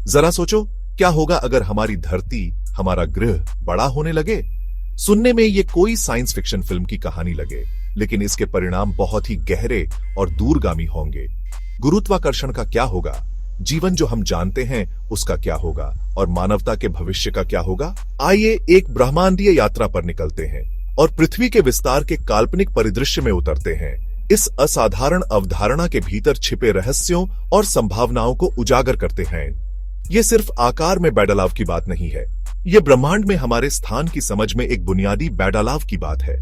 जरा सोचो, क्या होगा अगर हमारी धरती, हमारा ग्रह बड़ा होने लगे? सुनने में ये कोई साइंस फिक्शन फिल्म की कहानी लगे, लेकिन इसके परिणाम बहुत ही गहरे और दूरगामी होंगे। गुरुत्वाकर्षण का क्या होगा? जीवन जो हम जानते हैं उसका क्या होगा? और मानवता के भविष्य का क्या होगा? आइए एक ब्रह्मांडीय यात्रा पर निकलते हैं और पृथ्वी के विस्तार के काल्पनिक परिदृश्य में उतरते हैं। इस असाधारण अवधारणा के भीतर छिपे रहस्यों और संभावनाओं को उजागर करते हैं। ये सिर्फ आकार में बदलाव की बात नहीं है, ये ब्रह्मांड में हमारे स्थान की समझ में एक बुनियादी बदलाव की बात है।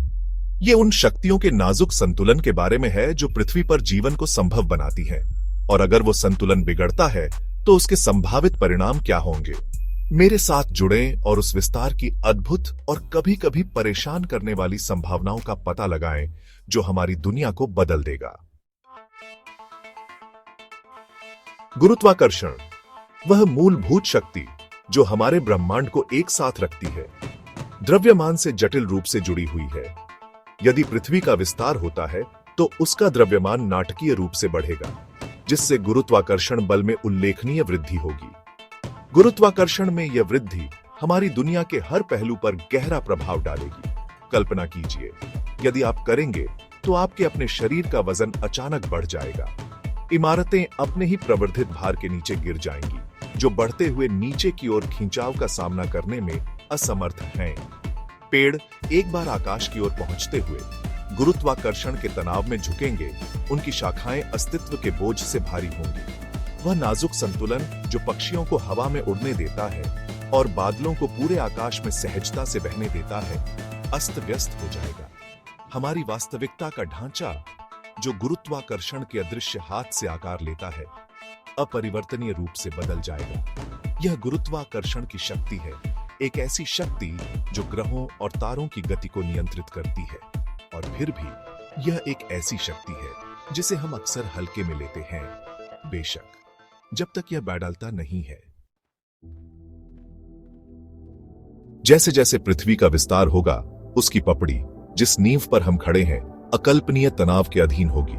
ये उन शक्तियों के नाजुक संतुलन के बारे में है जो पृथ्वी पर जीवन को संभव बनाती हैं, और अगर वो संतुलन बिगड़ता है तो उसके संभावित परिणाम क्या होंगे। मेरे साथ जुड़ें और उस विस्तार की अद्भुत और कभी कभी परेशान करने वाली संभावनाओं का पता लगाएं जो हमारी दुनिया को बदल देगा। गुरुत्वाकर्षण वह मूलभूत शक्ति जो हमारे ब्रह्मांड को एक साथ रखती है, द्रव्यमान से जटिल रूप से जुड़ी हुई है। यदि पृथ्वी का विस्तार होता है तो उसका द्रव्यमान नाटकीय रूप से बढ़ेगा, जिससे गुरुत्वाकर्षण बल में उल्लेखनीय वृद्धि होगी। गुरुत्वाकर्षण में यह वृद्धि हमारी दुनिया के हर पहलू पर गहरा प्रभाव डालेगी। कल्पना कीजिए, यदि आप करेंगे तो आपके अपने शरीर का वजन अचानक बढ़ जाएगा। इमारतें अपने ही प्रवर्धित भार के नीचे गिर जाएंगी, जो बढ़ते हुए नीचे की ओर खिंचाव का सामना करने में असमर्थ हैं। पेड़ एक बार आकाश की ओर पहुंचते हुए गुरुत्वाकर्षण के तनाव में झुकेंगे, उनकी शाखाएं अस्तित्व के बोझ से भारी होंगी। वह नाजुक संतुलन जो पक्षियों को हवा में उड़ने देता है और बादलों को पूरे आकाश में सहजता से बहने देता है, अस्त व्यस्त हो जाएगा। हमारी वास्तविकता का ढांचा, जो गुरुत्वाकर्षण के अदृश्य हाथ से आकार लेता है, अपरिवर्तनीय रूप से बदल जाएगा। यह गुरुत्वाकर्षण की शक्ति है, एक ऐसी शक्ति जो ग्रहों और तारों की गति को नियंत्रित करती है, और फिर भी यह एक ऐसी शक्ति है जिसे हम अक्सर हल्के में लेते हैं, बेशक जब तक यह बदलता नहीं है। जैसे जैसे पृथ्वी का विस्तार होगा, उसकी पपड़ी, जिस नींव पर हम खड़े हैं, अकल्पनीय तनाव के अधीन होगी।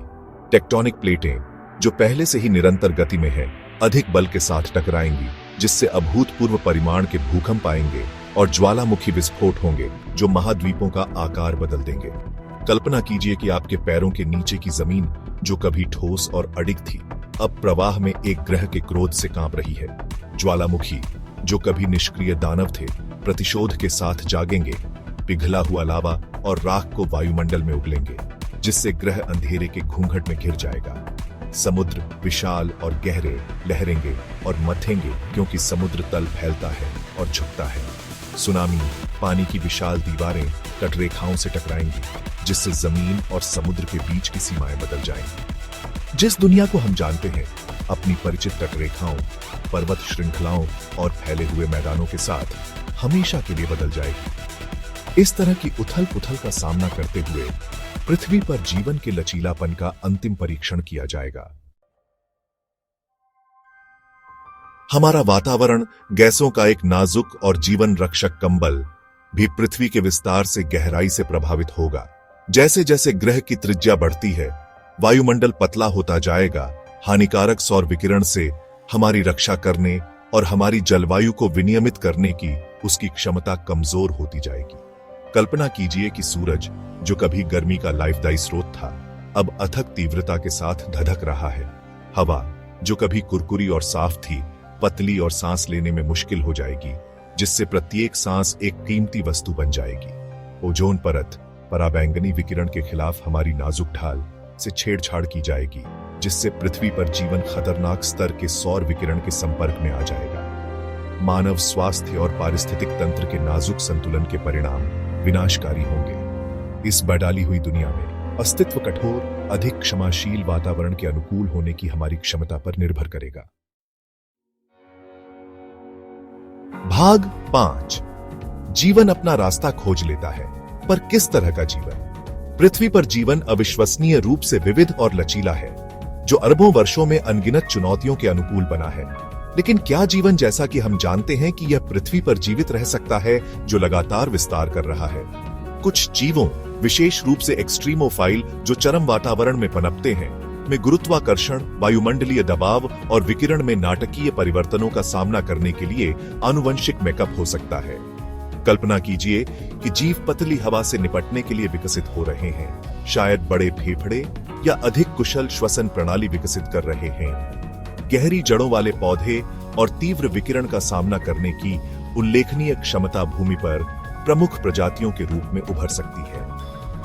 टेक्टोनिक प्लेटें, जो पहले से ही निरंतर गति में हैं, अधिक बल के साथ टकराएंगी, जिससे अभूतपूर्व परिमाण के भूकंप आएंगे और ज्वालामुखी विस्फोट होंगे जो महाद्वीपों का आकार बदल देंगे। कल्पना कीजिए कि आपके पैरों के नीचे की जमीन, जो कभी ठोस और अडिग थी, अब प्रवाह में एक ग्रह के क्रोध से कांप रही है। ज्वालामुखी, जो कभी निष्क्रिय दानव थे, प्रतिशोध के साथ जागेंगे, पिघला हुआ लावा और राख को वायुमंडल में उगलेंगे, जिससे ग्रह अंधेरे के घूंघट में घिर जाएगा। समुद्र विशाल और गहरे लहरेंगे और मथेंगे, क्योंकि समुद्र तल फैलता है और झुकता है। सुनामी, पानी की विशाल दीवारें तटरेखाओं से टकराएंगी, जिससे जमीन और समुद्र के बीच की सीमाएं बदल जाएंगी। जिस दुनिया को हम जानते हैं, अपनी परिचित तटरेखाओं, पर्वत श्रृंखलाओं और फैले हुए मैदानों के साथ हमेशा के लिए बदल जाएगी। इस तरह की उथल पुथल का सामना करते हुए पृथ्वी पर जीवन के लचीलापन का अंतिम परीक्षण किया जाएगा। हमारा वातावरण, गैसों का एक नाजुक और जीवन रक्षक कंबल, भी पृथ्वी के विस्तार से गहराई से प्रभावित होगा। जैसे जैसे ग्रह की त्रिज्या बढ़ती है, वायुमंडल पतला होता जाएगा। हानिकारक सौर विकिरण से हमारी रक्षा करने और हमारी जलवायु को विनियमित करने की उसकी क्षमता कमजोर होती जाएगी। कल्पना कीजिए कि सूरज, जो कभी गर्मी का लाभदायी स्रोत था, अब अथक तीव्रता के साथ धधक रहा है। हवा, जो कभी कुरकुरी और साफ थी, पतली और सांस लेने में मुश्किल हो जाएगी, जिससे प्रत्येक सांस एक कीमती वस्तु बन जाएगी। ओजोन परत, पराबैंगनी विकिरण के खिलाफ हमारी नाजुक ढाल से छेड़छाड़ की जाएगी, जिससे पृथ्वी पर जीवन खतरनाक स्तर के सौर विकिरण के संपर्क में आ जाएगा। मानव स्वास्थ्य और पारिस्थितिक तंत्र के नाजुक संतुलन के परिणाम विनाशकारी होंगे। इस बदली हुई दुनिया में अस्तित्व कठोर, अधिक क्षमाशील वातावरण के अनुकूल होने की हमारी क्षमता पर निर्भर करेगा। भाग 5। जीवन अपना रास्ता खोज लेता है, पर किस तरह का जीवन? पृथ्वी पर जीवन अविश्वसनीय रूप से विविध और लचीला है, जो अरबों वर्षों में अनगिनत चुनौतियों के अनुकूल बना है। लेकिन क्या जीवन जैसा कि हम जानते हैं कि यह पृथ्वी पर जीवित रह सकता है, जो लगातार विस्तार कर रहा है? कुछ जीवों, विशेष रूप से एक्सट्रीमोफाइल, जो चरम वातावरण में पनपते हैं, में गुरुत्वाकर्षण, वायुमंडलीय दबाव और विकिरण में नाटकीय परिवर्तनों का सामना करने के लिए आनुवंशिक मेकअप हो सकता है। कल्पना कीजिए कि जीव पतली हवा से निपटने के लिए विकसित हो रहे हैं, शायद बड़े फेफड़े या अधिक कुशल श्वसन प्रणाली विकसित कर रहे हैं। गहरी जड़ों वाले पौधे और तीव्र विकिरण का सामना करने की उल्लेखनीय क्षमता भूमि पर प्रमुख प्रजातियों के रूप में उभर सकती है।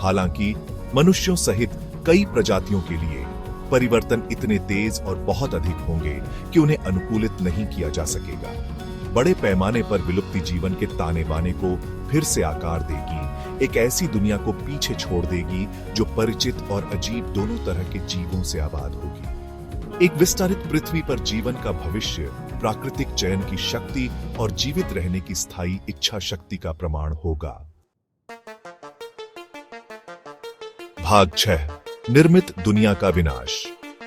हालांकि मनुष्यों सहित कई प्रजातियों के लिए परिवर्तन इतने तेज और बहुत अधिक होंगे कि उन्हें अनुकूलित नहीं किया जा सकेगा। बड़े पैमाने पर विलुप्ति जीवन के ताने बाने को फिर से आकार देगी, एक ऐसी दुनिया को पीछे छोड़ देगी जो परिचित और अजीब दोनों तरह के जीवों से आबाद होगी। एक विस्तारित पृथ्वी पर जीवन का भविष्य प्राकृतिक चयन की शक्ति और जीवित रहने की स्थायी इच्छा शक्ति का प्रमाण होगा। भाग 6, निर्मित दुनिया का विनाश।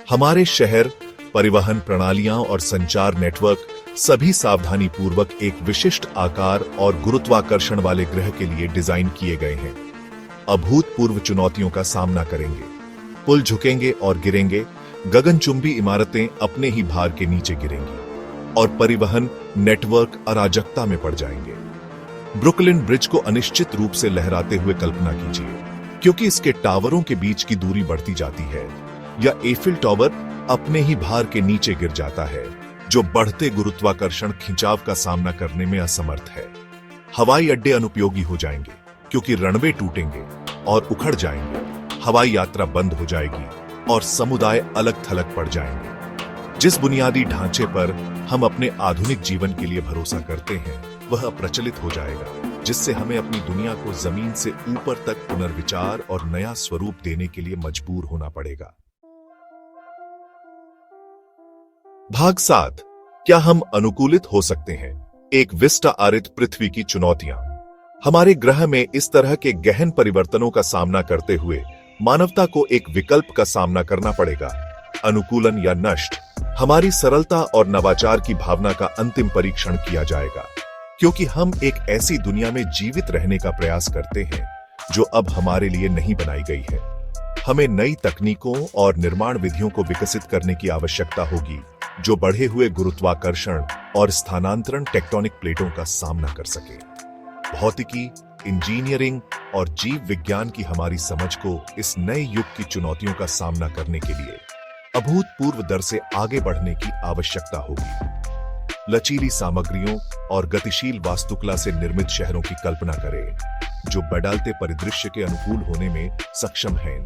हमारे शहर, परिवहन प्रणालियां और संचार नेटवर्क सभी सावधानी पूर्वक एक विशिष्ट आकार और गुरुत्वाकर्षण वाले ग्रह के लिए डिजाइन किए गए हैं। अभूतपूर्व चुनौतियों का सामना करेंगे। पुल झुकेंगे और गिरेंगे, गगनचुंबी इमारतें अपने ही भार के नीचे गिरेंगी और परिवहन नेटवर्क अराजकता में पड़ जाएंगे। ब्रुकलिन ब्रिज को अनिश्चित रूप से लहराते हुए कल्पना कीजिए, क्योंकि इसके टावरों के बीच की दूरी बढ़ती जाती है, या एफिल टावर अपने ही भार के नीचे गिर जाता है, जो बढ़ते गुरुत्वाकर्षण खिंचाव का सामना करने में असमर्थ है। हवाई अड्डे अनुपयोगी हो जाएंगे, क्योंकि रनवे टूटेंगे और उखड़ जाएंगे, हवाई यात्रा बंद हो जाएगी और समुदाय अलग थलग पड़ जाएंगे। जिस बुनियादी ढांचे पर हम अपने आधुनिक जीवन के लिए भरोसा करते हैं, वह अप्रचलित हो जाएगा, जिससे हमें अपनी दुनिया को जमीन से ऊपर तक पुनर्विचार और नया स्वरूप देने के लिए मजबूर होना पड़ेगा। भाग 7, क्या हम अनुकूलित हो सकते हैं? एक विस्टा आरित पृथ्वी की चुनौतियां। हमारे ग्रह में इस तरह के गहन परिवर्तनों का सामना करते हुए मानवता को एक विकल्प का सामना करना पड़ेगा। अनुकूलन या नष्ट। हमारी सरलता और नवाचार की भावना का अंतिम परीक्षण किया जाएगा, क्योंकि हम एक ऐसी दुनिया में जीवित रहने का प्रयास करते हैं जो अब हमारे लिए नहीं बनाई गई है। हमें नई तकनीकों और निर्माण विधियों को विकसित करने की आवश्यकता होगी, जो बढ़े हुए गुरुत्वाकर्षण और स्थानांतरण टेक्टोनिक प्लेटों का सामना कर सके। भौतिकी, इंजीनियरिंग और जीव विज्ञान की हमारी समझ को इस नए युग की चुनौतियों का सामना करने के लिए अभूतपूर्व दर से आगे बढ़ने की आवश्यकता होगी। लचीली सामग्रियों और गतिशील वास्तुकला से निर्मित शहरों की कल्पना करें, जो बदलते परिदृश्य के अनुकूल होने में सक्षम हैं।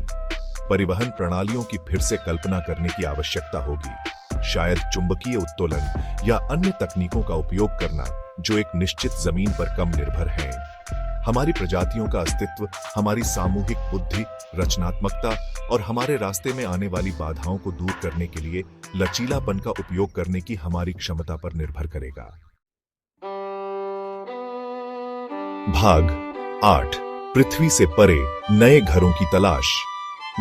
परिवहन प्रणालियों की फिर से कल्पना करने की आवश्यकता होगी, शायद चुंबकीय उत्तोलन या अन्य तकनीकों का उपयोग करना जो एक निश्चित जमीन पर कम निर्भर हैं। हमारी प्रजातियों का अस्तित्व हमारी सामूहिक बुद्धि, रचनात्मकता और हमारे रास्ते में आने वाली बाधाओं को दूर करने के लिए लचीलापन का उपयोग करने की हमारी क्षमता पर निर्भर करेगा। भाग 8, पृथ्वी से परे नए घरों की तलाश।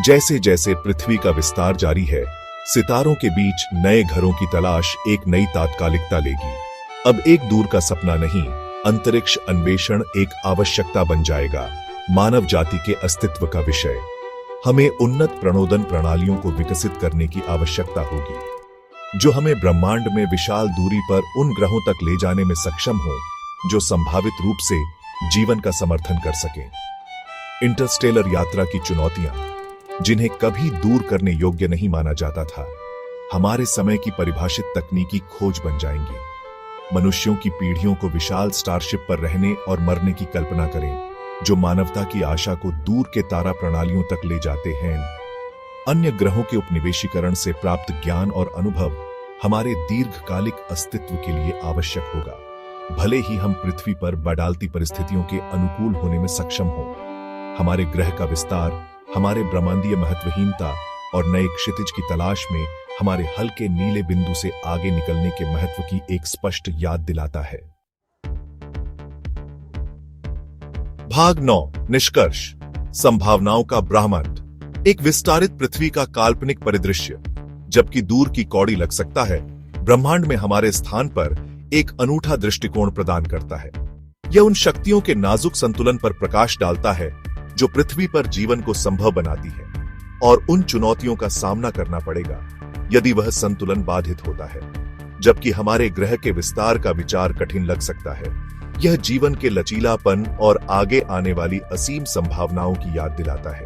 जैसे जैसे पृथ्वी का विस्तार जारी है, सितारों के बीच नए घरों की तलाश एक नई तात्कालिकता लेगी। अब एक दूर का सपना नहीं, अंतरिक्ष अन्वेषण एक आवश्यकता बन जाएगा, मानव जाति के अस्तित्व का विषय। हमें उन्नत प्रणोदन प्रणालियों को विकसित करने की आवश्यकता होगी, जो हमें ब्रह्मांड में विशाल दूरी पर उन ग्रहों तक ले जाने में सक्षम हो जो संभावित रूप से जीवन का समर्थन कर सकें। इंटरस्टेलर यात्रा की चुनौतियां, जिन्हें कभी दूर करने योग्य नहीं माना जाता था, हमारे समय की परिभाषित तकनीकी खोज बन जाएंगी। मनुष्यों की पीढ़ियों को विशाल स्टारशिप पर रहने और मरने की कल्पना करें, जो मानवता की आशा को दूर के तारा प्रणालियों तक ले जाते हैं। अन्य ग्रहों के उपनिवेशीकरण से प्राप्त ज्ञान और अनुभव हमारे दीर्घकालिक अस्तित्व के लिए आवश्यक होगा, भले ही हम पृथ्वी पर बदलती परिस्थितियों के अनुकूल होने में सक्षम हों। हमारे ग्रह का विस्तार हमारे ब्रह्मांडीय महत्वहीनता और नए क्षितिज की तलाश में हमारे हल्के नीले बिंदु से आगे निकलने के महत्व की एक स्पष्ट याद दिलाता है। भाग 9, निष्कर्ष। संभावनाओं का ब्रह्मांड। एक विस्तारित पृथ्वी का काल्पनिक परिदृश्य। जबकि दूर की कौड़ी लग सकता है, ब्रह्मांड में हमारे स्थान पर एक अनूठा दृष्टिकोण प्रदान करता है। यह उन शक्तियों के नाजुक संतुलन पर प्रकाश डालता है जो पृथ्वी पर जीवन को संभव बनाती है। और उन चुनौतियों का सामना करना पड़ेगा यदि वह संतुलन बाधित होता है। जबकि हमारे ग्रह के विस्तार का विचार कठिन लग सकता है, यह जीवन के लचीलापन और आगे आने वाली असीम संभावनाओं की याद दिलाता है।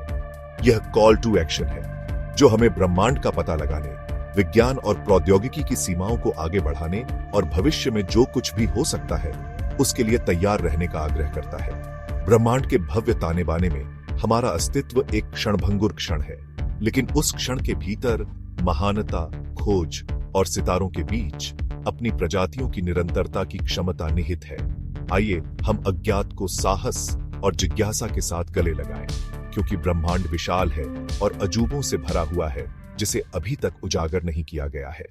यह कॉल टू एक्शन है जो हमें ब्रह्मांड का पता लगाने, विज्ञान और प्रौद्योगिकी की सीमाओं को आगे बढ़ाने और भविष्य में जो कुछ भी हो सकता है उसके लिए तैयार रहने का आग्रह करता है। ब्रह्मांड के भव्य ताने बाने में हमारा अस्तित्व एक क्षणभंगुर क्षण है, लेकिन उस क्षण के भीतर महानता, खोज और सितारों के बीच अपनी प्रजातियों की निरंतरता की क्षमता निहित है। आइए हम अज्ञात को साहस और जिज्ञासा के साथ गले लगाएं, क्योंकि ब्रह्मांड विशाल है और अजूबों से भरा हुआ है जिसे अभी तक उजागर नहीं किया गया है।